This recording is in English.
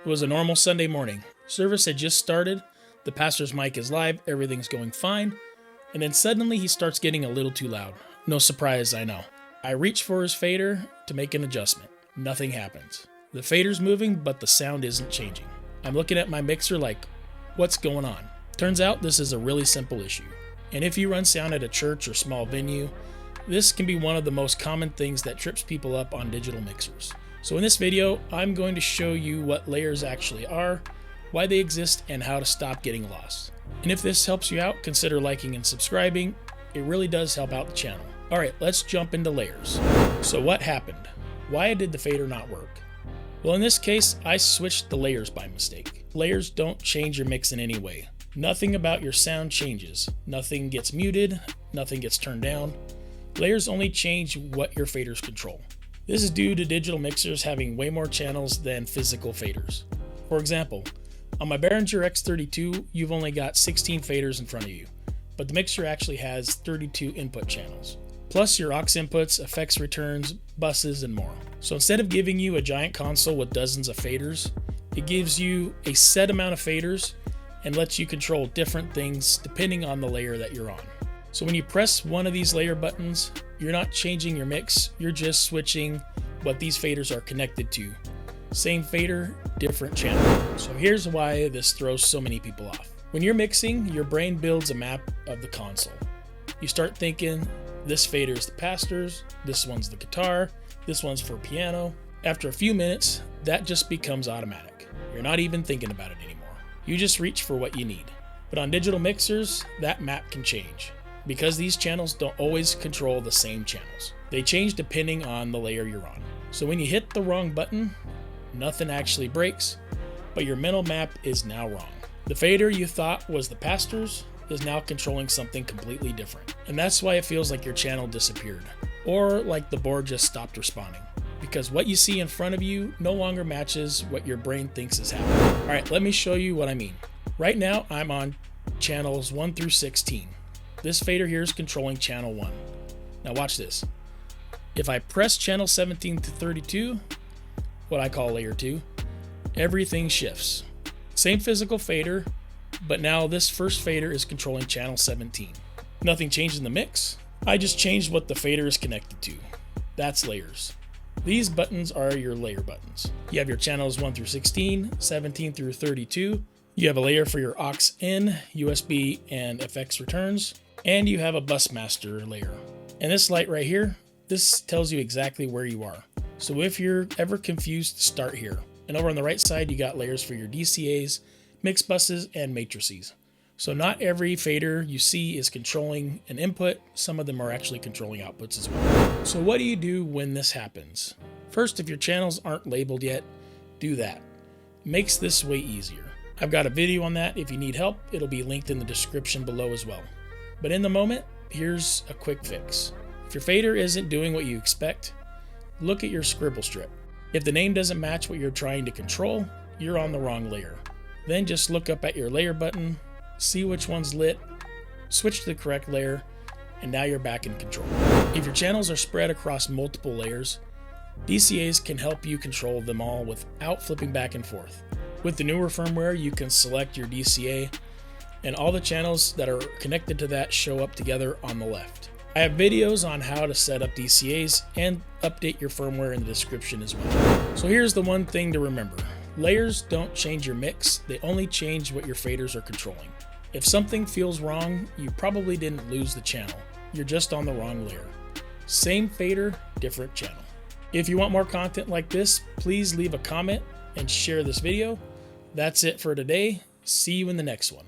It was a normal Sunday morning. Service had just started, the pastor's mic is live, everything's going fine, and then suddenly he starts getting a little too loud. No surprise, I know. I reach for his fader to make an adjustment. Nothing happens. The fader's moving, but the sound isn't changing. I'm looking at my mixer like, what's going on? Turns out this is a really simple issue. And if you run sound at a church or small venue, this can be one of the most common things that trips people up on digital mixers. So in this video, I'm going to show you what layers actually are, why they exist, and how to stop getting lost. And if this helps you out, consider liking and subscribing. It really does help out the channel. Alright, let's jump into layers. So what happened? Why did the fader not work? Well, in this case, I switched the layers by mistake. Layers don't change your mix in any way. Nothing about your sound changes. Nothing gets muted, nothing gets turned down. Layers only change what your faders control. This is due to digital mixers having way more channels than physical faders. For example, on my Behringer X32, you've only got 16 faders in front of you, but the mixer actually has 32 input channels, plus your aux inputs, effects returns, buses, and more. So instead of giving you a giant console with dozens of faders, it gives you a set amount of faders and lets you control different things depending on the layer that you're on. So when you press one of these layer buttons, you're not changing your mix, you're just switching what these faders are connected to. Same fader, different channel. So here's why this throws so many people off. When you're mixing, your brain builds a map of the console. You start thinking, this fader is the pastor's, this one's the guitar, this one's for piano. After a few minutes, that just becomes automatic. You're not even thinking about it anymore. You just reach for what you need. But on digital mixers, that map can change, because these channels don't always control the same channels. They change depending on the layer you're on. So when you hit the wrong button, nothing actually breaks, but your mental map is now wrong. The fader you thought was the pastor's is now controlling something completely different. And that's why it feels like your channel disappeared, or like the board just stopped responding, because what you see in front of you no longer matches what your brain thinks is happening. All right, let me show you what I mean. Right now, I'm on channels 1 through 16. This fader here is controlling channel 1. Now watch this. If I press channel 17 to 32, what I call layer 2, everything shifts. Same physical fader, but now this first fader is controlling channel 17. Nothing changed in the mix. I just changed what the fader is connected to. That's layers. These buttons are your layer buttons. You have your channels 1 through 16, 17 through 32. You have a layer for your aux in, USB, and effects returns. And you have a bus master layer. And this light right here, this tells you exactly where you are. So if you're ever confused, start here. And over on the right side, you got layers for your DCAs, mix buses, and matrices. So not every fader you see is controlling an input. Some of them are actually controlling outputs as well. So what do you do when this happens? First, if your channels aren't labeled yet, do that. Makes this way easier. I've got a video on that. If you need help, it'll be linked in the description below as well. But in the moment, here's a quick fix. If your fader isn't doing what you expect, look at your scribble strip. If the name doesn't match what you're trying to control, you're on the wrong layer. Then just look up at your layer button, see which one's lit, switch to the correct layer, and now you're back in control. If your channels are spread across multiple layers, DCAs can help you control them all without flipping back and forth. With the newer firmware, you can select your DCA, and all the channels that are connected to that show up together on the left. I have videos on how to set up DCAs and update your firmware in the description as well. So here's the one thing to remember. Layers don't change your mix, they only change what your faders are controlling. If something feels wrong, you probably didn't lose the channel. You're just on the wrong layer. Same fader, different channel. If you want more content like this, please leave a comment and share this video. That's it for today. See you in the next one.